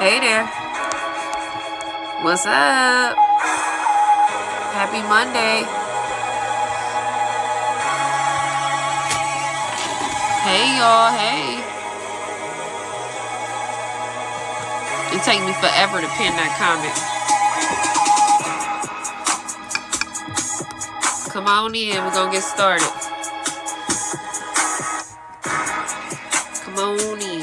Hey there. What's up? Happy Monday. Hey, y'all. Hey. It take me forever to pin that comment. Come on in. We're going to get started. Come on in.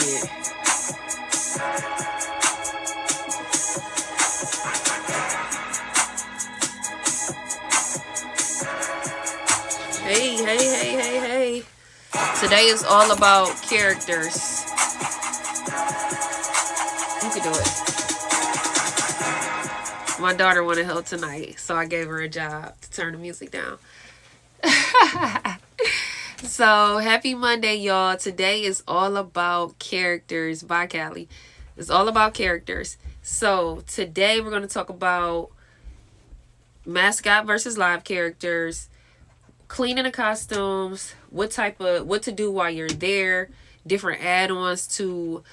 Hey. Today is all about characters. You can do it. My daughter wanted help tonight, so I gave her a job to turn the music down. So, happy Monday, y'all. Today is all about characters by Callie. It's all about characters. So, today we're going to talk about mascot versus live characters, cleaning the costumes, what to do while you're there, different add-ons to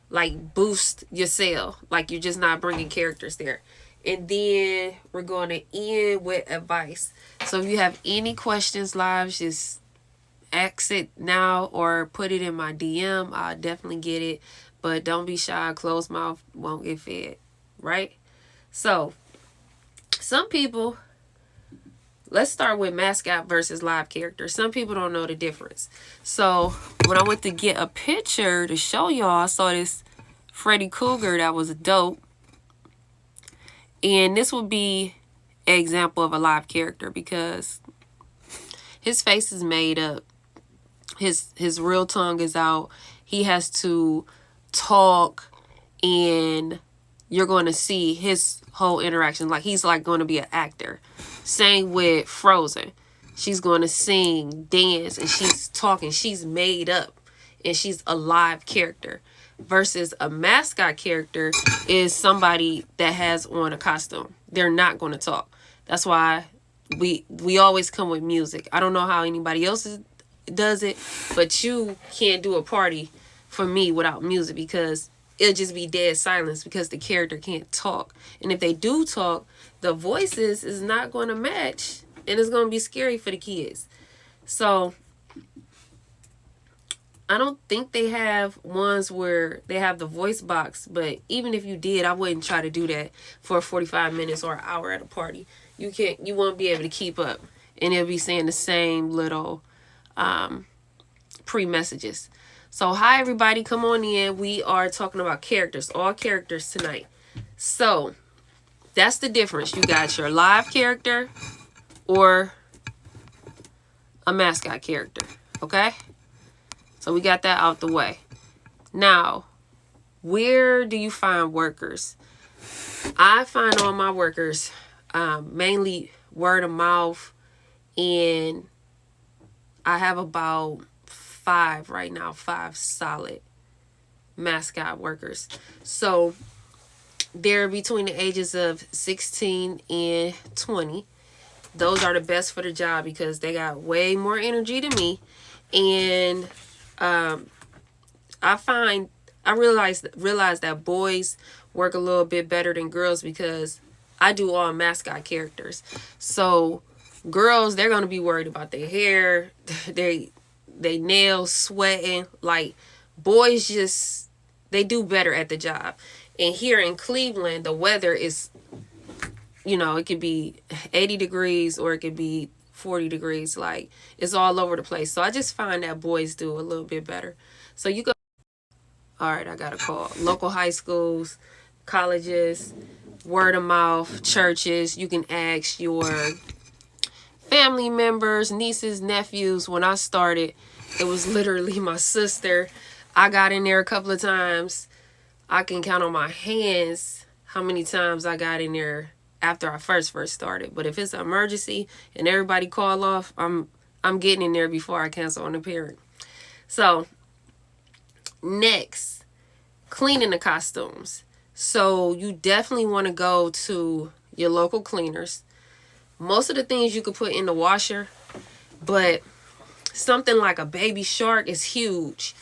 like boost your sale, like you're just not bringing characters there. And then we're going to end with advice. So if you have any questions live, just ask it now or put it in my DM. I'll definitely get it, but don't be shy. Closed mouth won't get fed, right? So some people, let's start with mascot versus live character. Some people don't know the difference. So when I went to get a picture to show y'all, I saw this Freddy Cougar that was dope. And this would be an example of a live character because his face is made up. His real tongue is out. He has to talk, and you're going to see his whole interaction. Like he's like going to be an actor. Same with Frozen. She's going to sing, dance, and she's talking. She's made up, and she's a live character. Versus a mascot character is somebody that has on a costume. They're not going to talk. That's why we always come with music. I don't know how anybody else does it, but you can't do a party for me without music because it'll just be dead silence because the character can't talk. And if they do talk, the voices is not going to match, and it's going to be scary for the kids. So I don't think they have ones where they have the voice box, but even if you did, I wouldn't try to do that for 45 minutes or an hour at a party. You won't be able to keep up, and it'll be saying the same little pre-messages. So hi everybody, come on in. We are talking about characters, all characters tonight. So that's the difference. You got your live character or a mascot character, okay? So we got that out the way. Now, where do you find workers? I find all my workers mainly word of mouth, and I have about 5 right now, 5 solid mascot workers. So they're between the ages of 16 and 20. Those are the best for the job because they got way more energy than me. And I realized that boys work a little bit better than girls because I do all mascot characters. So girls, they're gonna be worried about their hair, they nails sweating. Like boys just they do better at the job. And here in Cleveland, the weather is, it could be 80 degrees or it could be 40 degrees. Like it's all over the place. So I just find that boys do a little bit better. So you go. All right, I got a call. Local high schools, colleges, word of mouth, churches. You can ask your family members, nieces, nephews. When I started, it was literally my sister. I got in there a couple of times. I can count on my hands how many times I got in there after I first started. But if it's an emergency and everybody call off, I'm getting in there before I cancel on the parent. So next, cleaning the costumes. So you definitely want to go to your local cleaners. Most of the things you could put in the washer, but something like a baby shark is huge,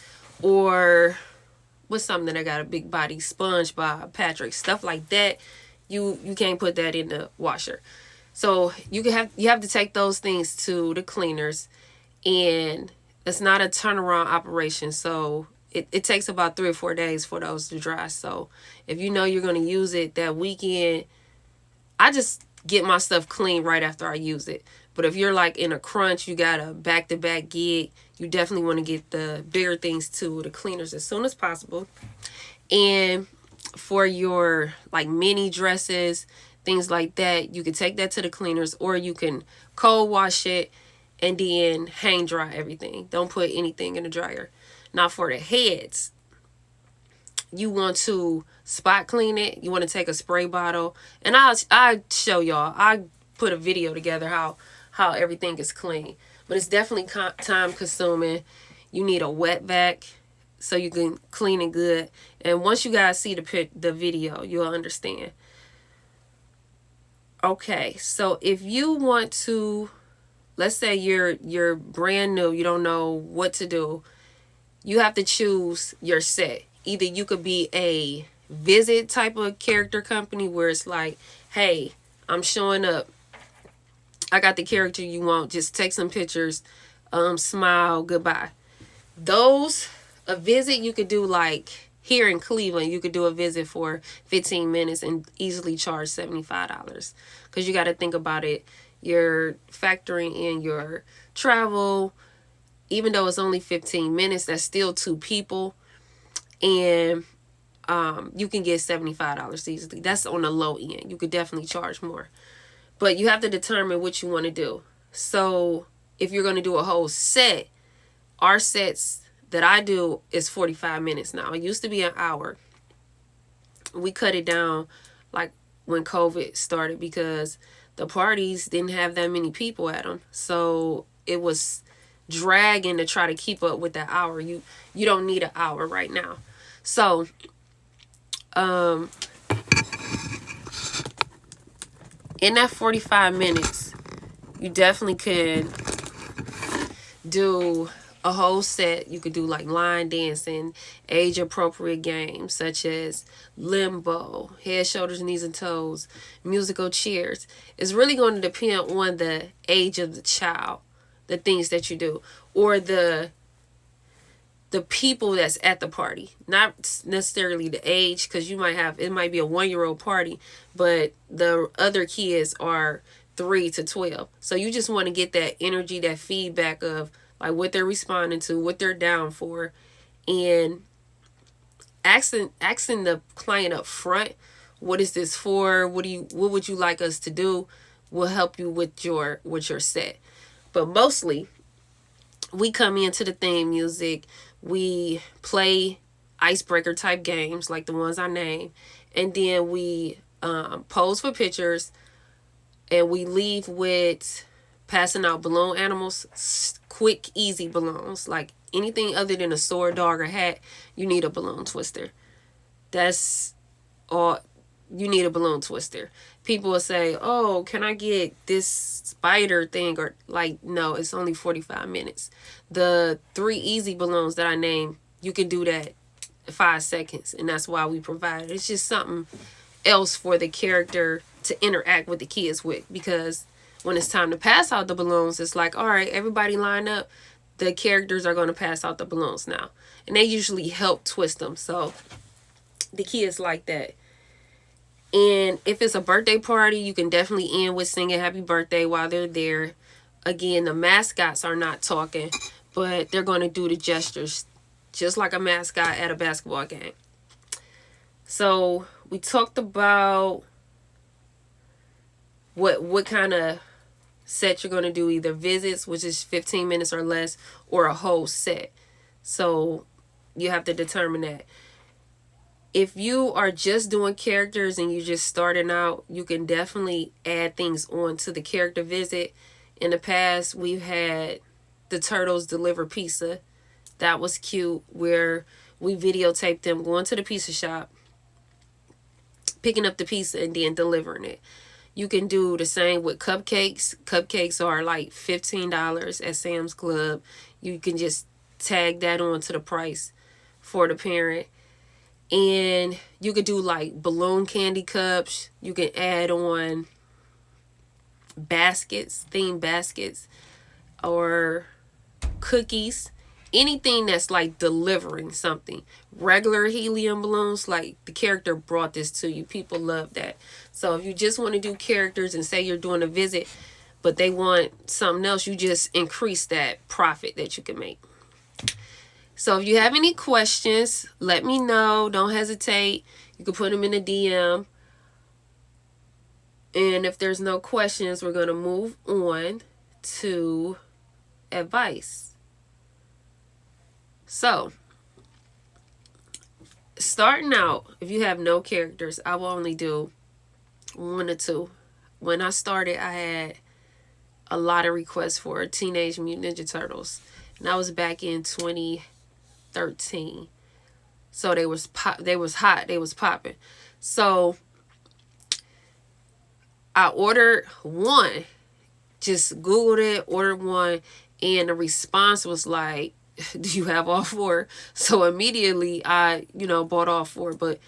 or what's something that got a big body? SpongeBob, Patrick, stuff like that. You can't put that in the washer. So you have to take those things to the cleaners, and it's not a turnaround operation. So it takes about 3 or 4 days for those to dry. So if you know you're going to use it that weekend, I just get my stuff clean right after I use it. But if you're like in a crunch, you got a back-to-back gig, you definitely want to get the bigger things to the cleaners as soon as possible. And for your like mini dresses, things like that, you can take that to the cleaners, or you can cold wash it and then hang dry everything. Don't put anything in the dryer. Now for the heads, you want to spot clean it. You want to take a spray bottle, and I'll show y'all. I put a video together how everything is clean, but it's definitely time consuming. You need a wet vac so you can clean it good. And once you guys see the video, you'll understand. Okay, so if you want to, let's say you're brand new, you don't know what to do, you have to choose your set. Either you could be a visit type of character company where it's like, hey, I'm showing up, I got the character you want, just take some pictures, smile, goodbye. Those, a visit you could do like here in Cleveland, you could do a visit for 15 minutes and easily charge $75. Because you got to think about it. You're factoring in your travel. Even though it's only 15 minutes, that's still 2 people. And you can get $75 easily. That's on the low end. You could definitely charge more. But you have to determine what you want to do. So if you're going to do a whole set, our sets that I do is 45 minutes now. It used to be an hour. We cut it down like when COVID started because the parties didn't have that many people at them. So it was dragging to try to keep up with that hour. You don't need an hour right now. So in that 45 minutes, you definitely could do a whole set. You could do like line dancing, age appropriate games such as limbo, head, shoulders, knees, and toes, musical chairs. It's really going to depend on the age of the child, the things that you do, or the people that's at the party, not necessarily the age, because it might be a 1-year-old party, but the other kids are 3 to 12. So you just want to get that energy, that feedback of like what they're responding to, what they're down for, and asking the client up front, what is this for? What would you like us to do? Will help you with your set. But mostly, we come into the theme music. We play icebreaker type games like the ones I named, and then we pose for pictures, and we leave with passing out balloon animals, quick, easy balloons. Like anything other than a sword, dog, or hat, you need a balloon twister. That's all. You need a balloon twister. People will say, oh, can I get this spider thing? Or like, no, it's only 45 minutes. The 3 easy balloons that I named, you can do that in 5 seconds. And that's why we provide it. It's just something else for the character to interact with the kids with. Because when it's time to pass out the balloons, it's like, all right, everybody line up. The characters are going to pass out the balloons now. And they usually help twist them. So the kids like that. And if it's a birthday party, you can definitely end with singing happy birthday while they're there. Again, the mascots are not talking, but they're going to do the gestures just like a mascot at a basketball game. So we talked about what kind of set you're going to do, either visits, which is 15 minutes or less, or a whole set. So you have to determine that. If you are just doing characters and you're just starting out, you can definitely add things on to the character visit. In the past, we've had the turtles deliver pizza. That was cute, where we videotaped them going to the pizza shop, picking up the pizza, and then delivering it. You can do the same with cupcakes. Cupcakes are like $15 at Sam's Club. You can just tag that on to the price for the parent. And you could do like balloon candy cups. You can add on baskets, themed baskets, or cookies, anything that's like delivering something. Regular helium balloons, like the character brought this to you, people love that. So if you just want to do characters and say you're doing a visit but they want something else, you just increase that profit that you can make. So if you have any questions, let me know. Don't hesitate. You can put them in a DM. And if there's no questions, we're going to move on to advice. So, starting out, if you have no characters, I will only do 1 or 2. When I started, I had a lot of requests for Teenage Mutant Ninja Turtles. And that was back in 2013. So they was hot, they was popping. So I ordered 1, just Googled it, ordered 1, and the response was like, do you have all 4? So immediately I, bought all 4. But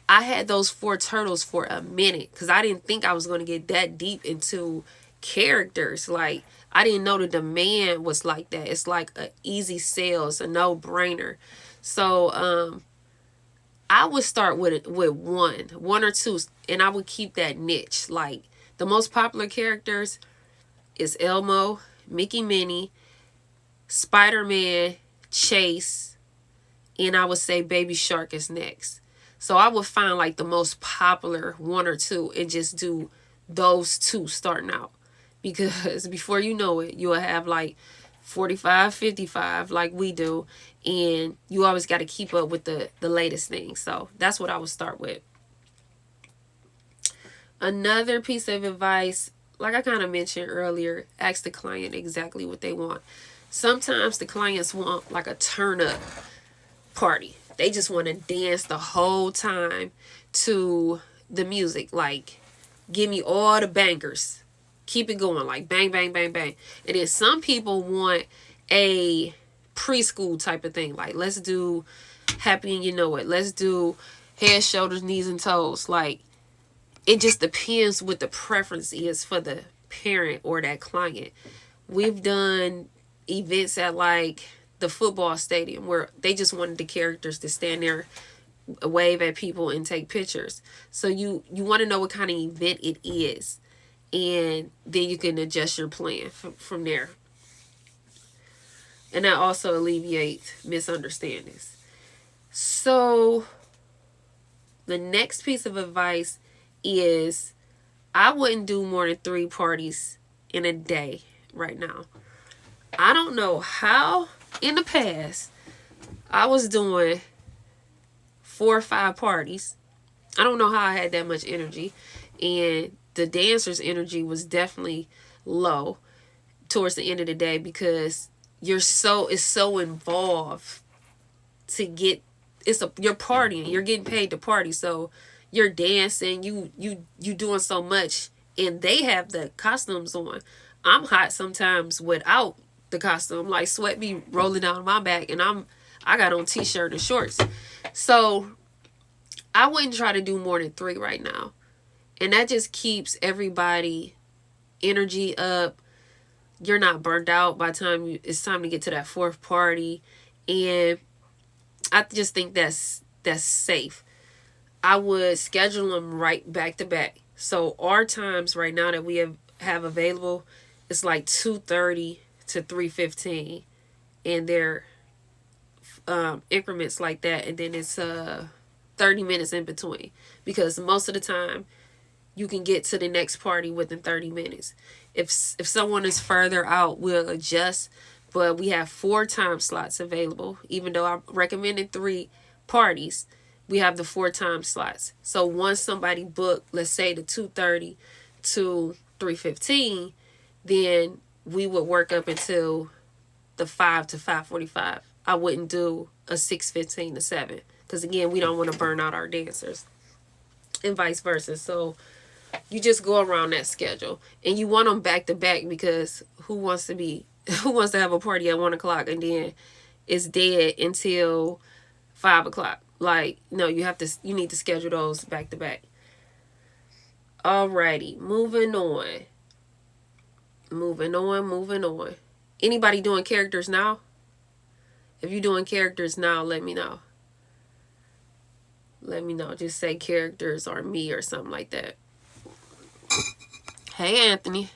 I had those 4 turtles for a minute because I didn't think I was going to get that deep into characters. Like, I didn't know the demand was like that. It's like a easy sale. It's a no-brainer. So I would start with 1 or 2, and I would keep that niche. Like, the most popular characters is Elmo, Mickey Minnie, Spider-Man, Chase, and I would say Baby Shark is next. So I would find like the most popular 1 or 2 and just do those 2 starting out. Because before you know it, you'll have like 45, 55 like we do. And you always got to keep up with the latest thing. So that's what I would start with. Another piece of advice, like I kind of mentioned earlier, ask the client exactly what they want. Sometimes the clients want like a turn up party. They just want to dance the whole time to the music. Like, give me all the bangers. Keep it going, like bang, bang, bang, bang. And then some people want a preschool type of thing. Like, let's do Happy and You Know It. Let's do Head, Shoulders, Knees, and Toes. Like, it just depends what the preference is for the parent or that client. We've done events at like the football stadium where they just wanted the characters to stand there, wave at people, and take pictures. So you want to know what kind of event it is, and then you can adjust your plan from there. And that also alleviates misunderstandings. So the next piece of advice is I wouldn't do more than 3 parties in a day right now. I don't know how in the past I was doing 4 or 5 parties. I don't know how I had that much energy. And the dancer's energy was definitely low towards the end of the day because it's so involved to get you're partying, you're getting paid to party, so you're dancing, you doing so much, and they have the costumes on. I'm hot sometimes without the costume, like sweat be rolling down my back, and I got on t-shirt and shorts. So I wouldn't try to do more than 3 right now, and that just keeps everybody energy up. You're not burnt out by the time it's time to get to that 4th party, and I just think that's safe. I would schedule them right back to back. So our times right now that we have available, it's like 2:30 to 3:15, and they're increments like that, and then it's 30 minutes in between, because most of the time you can get to the next party within 30 minutes. If someone is further out, we'll adjust, but we have 4 time slots available. Even though I'm recommending 3 parties, we have the 4 time slots. So once somebody booked, let's say the 2:30 to 3:15, then we would work up until the 5 to 5:45. I wouldn't do a 6:15 to 7, because again, we don't want to burn out our dancers, and vice versa. So you just go around that schedule, and you want them back to back, because who wants to have a party at 1 o'clock and then it's dead until 5 o'clock? Like, no, you need to schedule those back to back. Alrighty, moving on. Moving on. Anybody doing characters now? If you're doing characters now, let me know. Let me know. Just say characters or me or something like that. Hey, Anthony.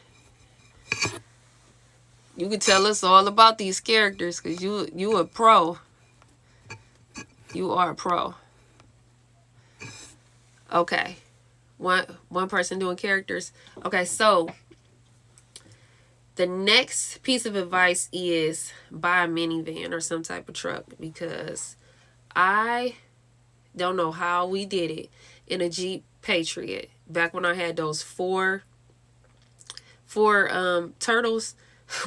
You can tell us all about these characters because you a pro. You are a pro. Okay. One person doing characters. Okay, so the next piece of advice is buy a minivan or some type of truck, because I don't know how we did it in a Jeep Patriot back when I had those four turtles.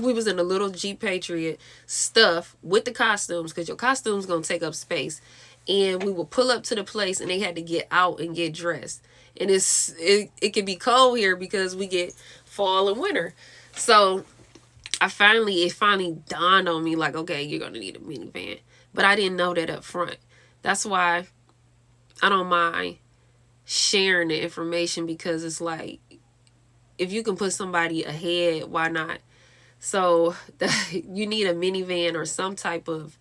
We was in a little Jeep Patriot stuff with the costumes, because your costumes gonna take up space, and we would pull up to the place and they had to get out and get dressed. And it can be cold here because we get fall and winter. So it finally dawned on me, like, okay, you're gonna need a minivan. But I didn't know that up front. That's why I don't mind sharing the information, because it's like, if you can put somebody ahead, why not? So you need a minivan or some type of,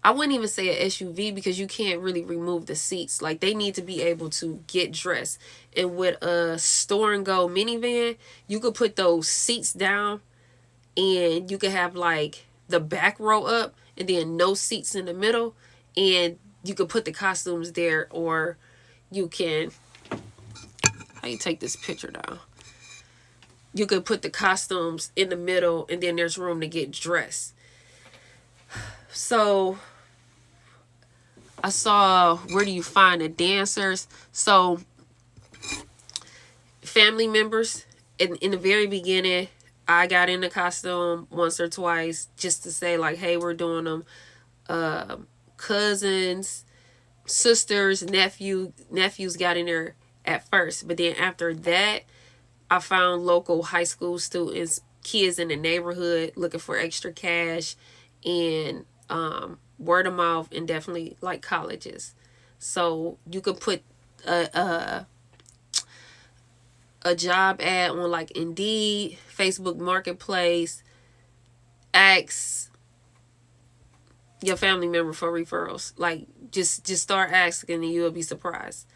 I wouldn't even say an SUV, because you can't really remove the seats. Like, they need to be able to get dressed. And with a store and go minivan, you could put those seats down and you could have like the back row up and then no seats in the middle, and you could put the costumes there, or you can, how you take this picture down? You could put the costumes in the middle and then there's room to get dressed. So I saw, where do you find the dancers? So family members, in the very beginning, I got in the costume once or twice just to say, like, hey, we're doing them. Cousins, sisters, nephews got in there at first. But then after that, I found local high school students, kids in the neighborhood looking for extra cash, and word of mouth, and definitely like colleges. So you could put a job ad on like Indeed, Facebook Marketplace, ask your family member for referrals. Like, just start asking and you'll be surprised.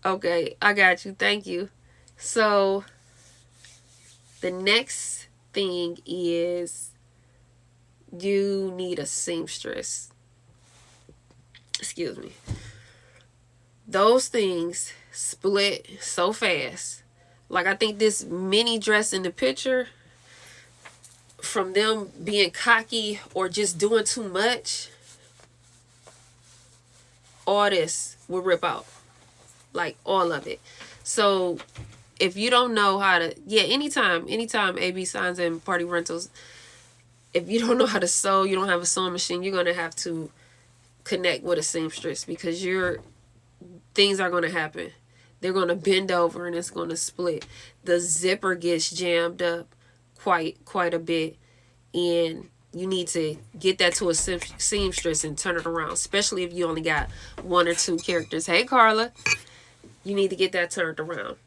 Okay, I got you. Thank you. So the next thing is, you need a seamstress. Excuse me. Those things split so fast. Like, I think this mini dress in the picture, from them being cocky or just doing too much, all this will rip out. Like, all of it. So if you don't know how to, anytime AB Signs and Party Rentals, if you don't know how to sew, you don't have a sewing machine, you're going to have to connect with a seamstress, because things are going to happen. They're going to bend over and it's going to split. The zipper gets jammed up quite a bit, and you need to get that to a seamstress and turn it around, especially if you only got one or two characters. Hey, Carla. You need to get that turned around.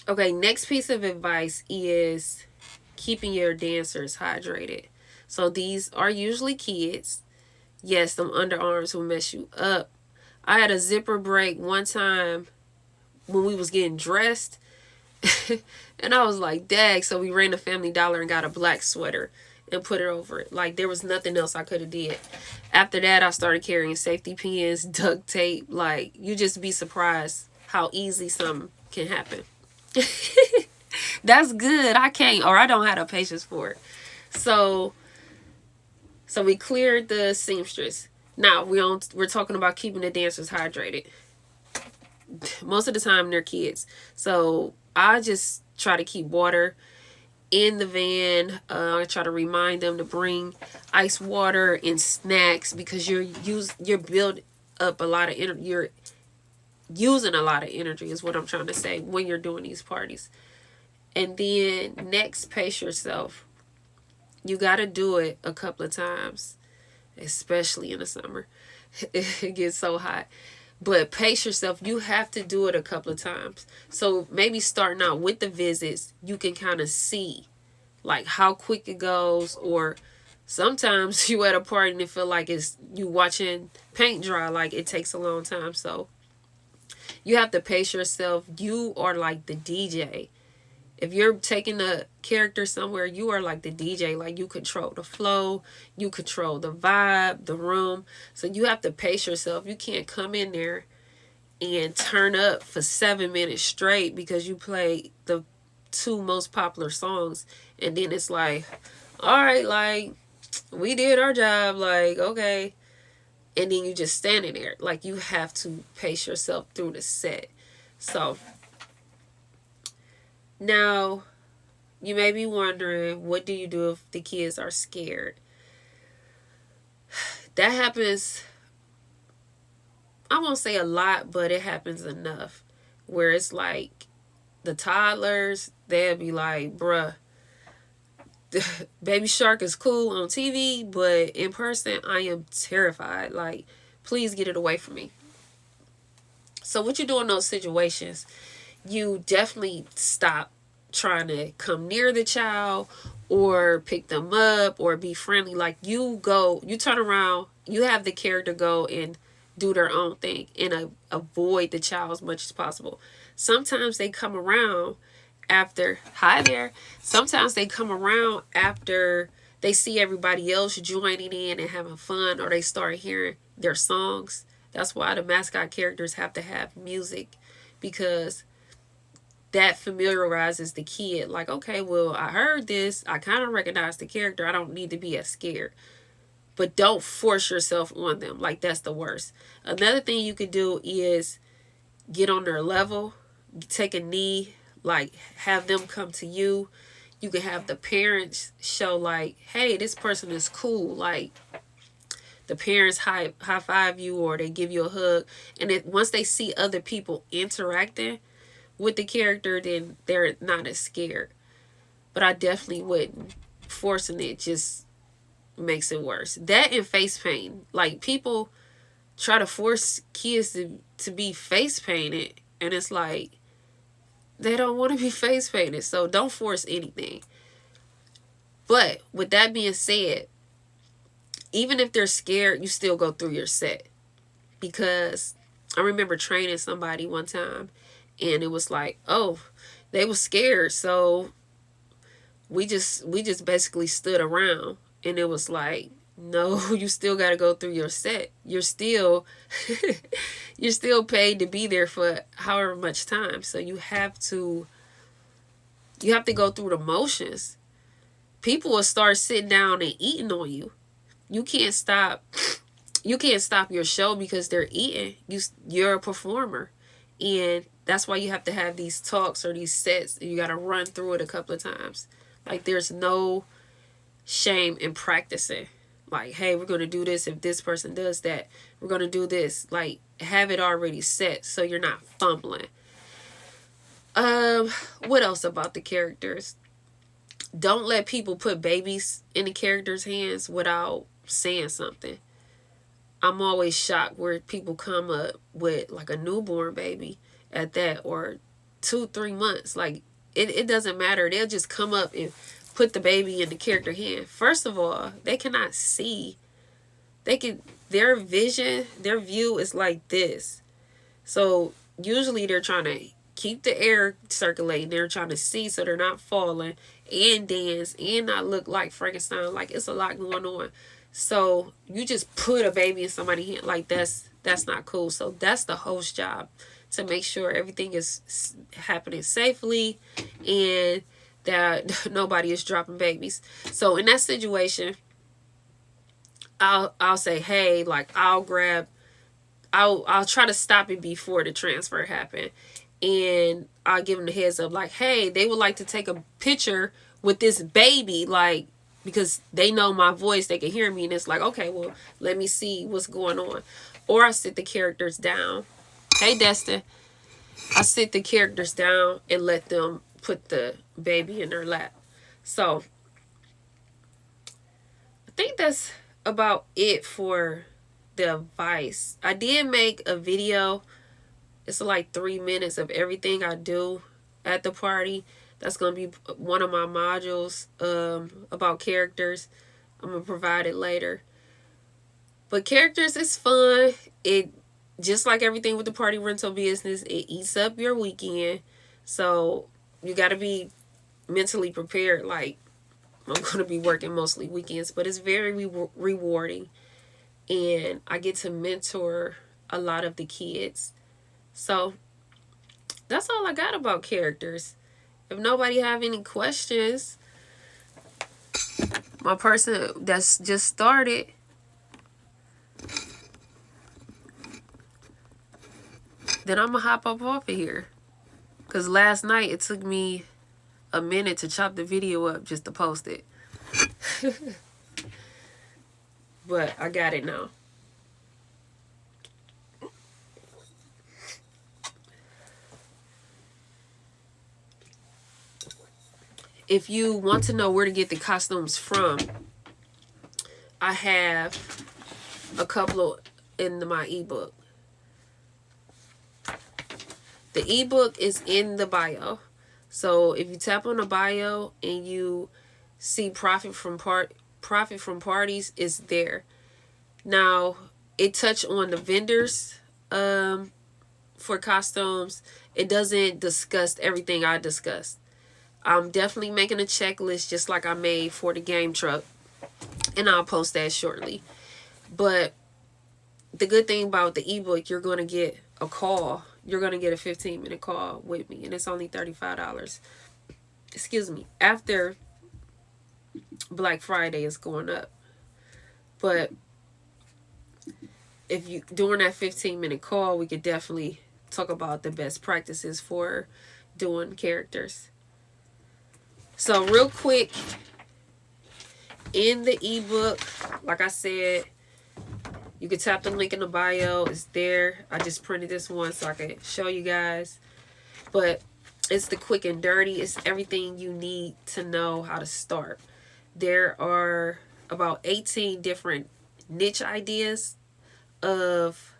Okay, next piece of advice is keeping your dancers hydrated. So these are usually kids. Yes, them underarms will mess you up. I had a zipper break one time when we was getting dressed. And I was like, dag. So we ran to Family Dollar and got a black sweater and put it over it. Like, there was nothing else I could have did. After that, I started carrying safety pins, duct tape. Like, you just be surprised how easy something can happen. That's good. I don't have the patience for it. So we cleared the seamstress. Now we're talking about keeping the dancers hydrated. Most of the time they're kids. So I just try to keep water in the van. I try to remind them to bring ice water and snacks, because you're build up a lot of energy. You're using a lot of energy is what I'm trying to say when you're doing these parties. And then next, pace yourself. You got to do it a couple of times. especially in the summer. It gets so hot. But pace yourself. You have to do it a couple of times. So maybe starting out with the visits, you can kind of see like how quick it goes, or sometimes you at a party and it feel like it's you watching paint dry, like it takes a long time. So you have to pace yourself. You are like the DJ. If you're taking a character somewhere, you are like the DJ. Like you control the flow, you control the vibe, the room. So you have to pace yourself. You can't come in there and turn up for 7 minutes straight because you play the two most popular songs, and then it's like, all right, like we did our job, like okay, and then you just standing there. Like you have to pace yourself through the set. So now you may be wondering, what do you do if the kids are scared? That happens, I won't say a lot, but it happens enough where it's like the toddlers, they'll be like, bruh, Baby Shark is cool on TV, but in person, I am terrified. Like, please get it away from me. So what you do in those situations, you definitely stop trying to come near the child or pick them up or be friendly. Like you turn around, you have the character go and do their own thing and avoid the child as much as possible. Sometimes they come around after, hi there, sometimes they come around after they see everybody else joining in and having fun, or they start hearing their songs. That's why the mascot characters have to have music, because that familiarizes the kid. Like, okay, well, I heard this. I kind of recognize the character. I don't need to be as scared. But don't force yourself on them. Like, that's the worst. Another thing you could do is get on their level. Take a knee. Like, have them come to you. You can have the parents show, like, hey, this person is cool. Like, the parents high five you, or they give you a hug. And once they see other people interacting with the character, then they're not as scared. But I definitely wouldn't. Forcing it just makes it worse. That and face paint. Like, people try to force kids to be face painted, and it's like they don't want to be face painted. So don't force anything. But with that being said, even if they're scared, you still go through your set. Because I remember training somebody one time, and it was like, oh, they were scared. So we just basically stood around, and it was like, no, you still got to go through your set. You're still paid to be there for however much time. So you have to go through the motions. People will start sitting down and eating on you. You can't stop your show because they're eating. You're a performer. And that's why you have to have these talks or these sets. You got to run through it a couple of times. Like, there's no shame in practicing. Like, hey, we're going to do this if this person does that. We're going to do this. Like, have it already set so you're not fumbling. What else about the characters? Don't let people put babies in the characters' hands without saying something. I'm always shocked where people come up with like a newborn baby at that, or 2-3 months. Like, it doesn't matter. They'll just come up and put the baby in the character hand. First of all, they cannot see. Their view is like this. So usually they're trying to keep the air circulating. They're trying to see so they're not falling and dance and not look like Frankenstein. Like, it's a lot going on. So you just put a baby in somebody's hand, like that's not cool. So that's the host job, to make sure everything is happening safely and that nobody is dropping babies. So in that situation, I'll say, hey, like, I'll try to stop it before the transfer happen, and I'll give them the heads up, like, hey, they would like to take a picture with this baby, like, because they know my voice, they can hear me, and it's like, okay, well, let me see what's going on. Or I sit the characters down. Hey, Destin. I sit the characters down and let them put the baby in their lap. So I think that's about it for the advice. I did make a video. It's like 3 minutes of everything I do at the party. That's going to be one of my modules about characters. I'm going to provide it later. But characters is fun. It, just like everything with the party rental business, it eats up your weekend. So you got to be mentally prepared. Like, I'm going to be working mostly weekends, but it's very rewarding. And I get to mentor a lot of the kids. So that's all I got about characters. If nobody have any questions, my person that's just started, then I'm going to hop up off of here. Because last night it took me a minute to chop the video up just to post it. But I got it now. If you want to know where to get the costumes from, I have a couple in my ebook. The ebook is in the bio. So if you tap on the bio and you see profit from parties, is there. Now, it touched on the vendors for costumes. It doesn't discuss everything I discussed. I'm definitely making a checklist just like I made for the game truck, and I'll post that shortly. But the good thing about the ebook, you're going to get a call. You're going to get a 15-minute call with me, and it's only $35. Excuse me. After Black Friday is going up. But if you, during that 15-minute call, we could definitely talk about the best practices for doing characters. So real quick, in the ebook, like I said, you can tap the link in the bio. It's there. I just printed this one so I can show you guys. But it's the quick and dirty. It's everything you need to know how to start. There are about 18 different niche ideas of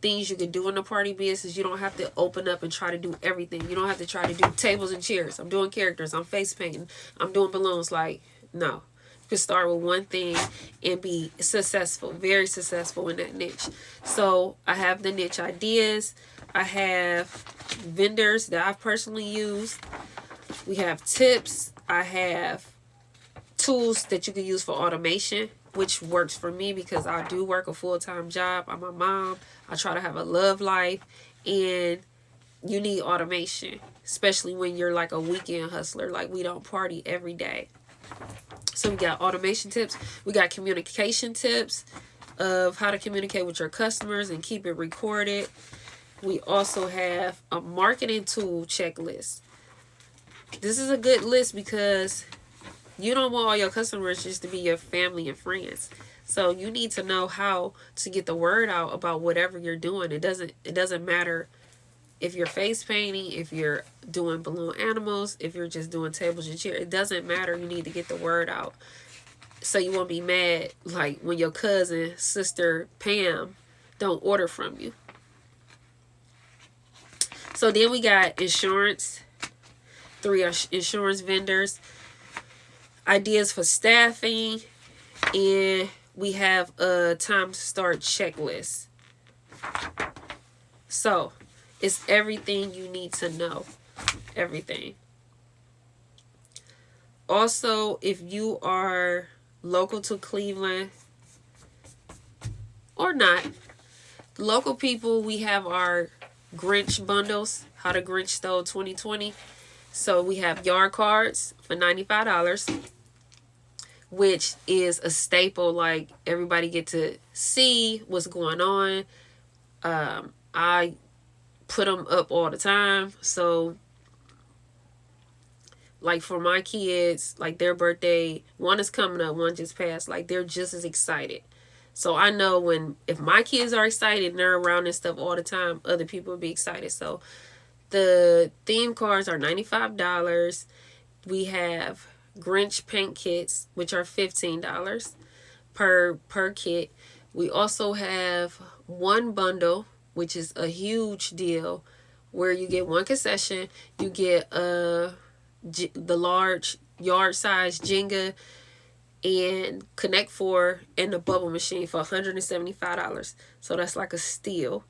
things you can do in the party business. You don't have to open up and try to do everything. You don't have to try to do tables and chairs. I'm doing characters. I'm face painting. I'm doing balloons. Like, no. You can start with one thing and be successful, very successful in that niche. So I have the niche ideas. I have vendors that I've personally used. We have tips. I have tools that you can use for automation, which works for me because I do work a full-time job. I'm a mom. I try to have a love life, and you need automation, especially when you're like a weekend hustler. Like, we don't party every day. So we got automation tips. We got communication tips of how to communicate with your customers and keep it recorded. We also have a marketing tool checklist. This is a good list because you don't want all your customers just to be your family and friends. So you need to know how to get the word out about whatever you're doing. It doesn't matter if you're face painting, if you're doing balloon animals, if you're just doing tables and chairs. It doesn't matter. You need to get the word out. So you won't be mad like when your cousin, sister, Pam don't order from you. So then we got insurance. 3 insurance vendors. Ideas for staffing, and we have a time to start checklist. So it's everything you need to know. Everything. Also, if you are local to Cleveland or not, local people, we have our Grinch bundles, How to Grinch Stole 2020. So we have yard cards for $95, which is a staple. Like, everybody get to see what's going on. I put them up all the time. So, like, for my kids, like, their birthday, one is coming up, one just passed. Like, they're just as excited. So I know if my kids are excited and they're around and stuff all the time, other people will be excited. So the theme cards are $95. We have Grinch paint kits, which are $15. per kit. We also have one bundle, which is a huge deal, where you get one concession. You get the large yard size Jenga and Connect Four and the bubble machine for $175. So that's like a steal.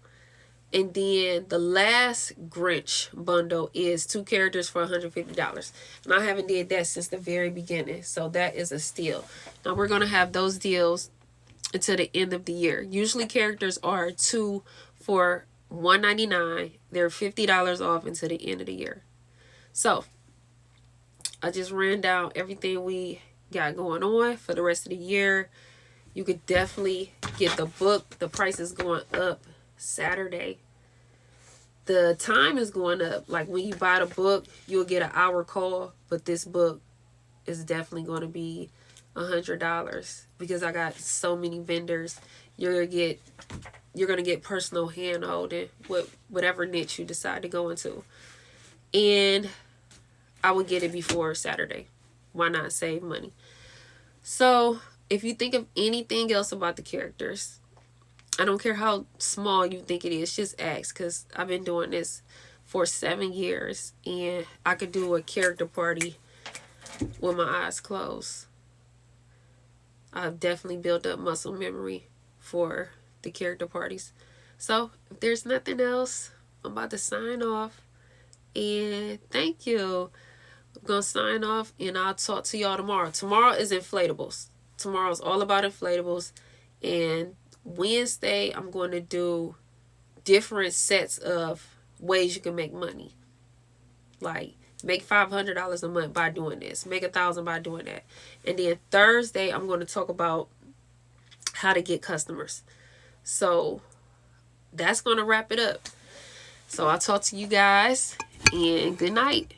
And then the last Grinch bundle is 2 characters for $150. And I haven't did that since the very beginning. So that is a steal. Now we're going to have those deals until the end of the year. Usually characters are 2 for $199. They're $50 off until the end of the year. So I just ran down everything we got going on for the rest of the year. You could definitely get the book. The price is going up Saturday. The time is going up. Like when you buy the book, you'll get an hour call, but this book is definitely going to be $100 because I got so many vendors. You're gonna get personal hand holding with whatever niche you decide to go into, and I would get it before Saturday. Why not save money? So if you think of anything else about the characters, I don't care how small you think it is, just ask, because I've been doing this for 7 years and I could do a character party with my eyes closed. I've definitely built up muscle memory for the character parties. So if there's nothing else, I'm about to sign off, and thank you. I'm going to sign off and I'll talk to y'all tomorrow. Tomorrow is inflatables. Tomorrow's all about inflatables, and Wednesday I'm going to do different sets of ways you can make money. Like make $500 a month by doing this, make $1,000 by doing that. And then Thursday I'm going to talk about how to get customers. So that's going to wrap it up. So I'll talk to you guys, and good night.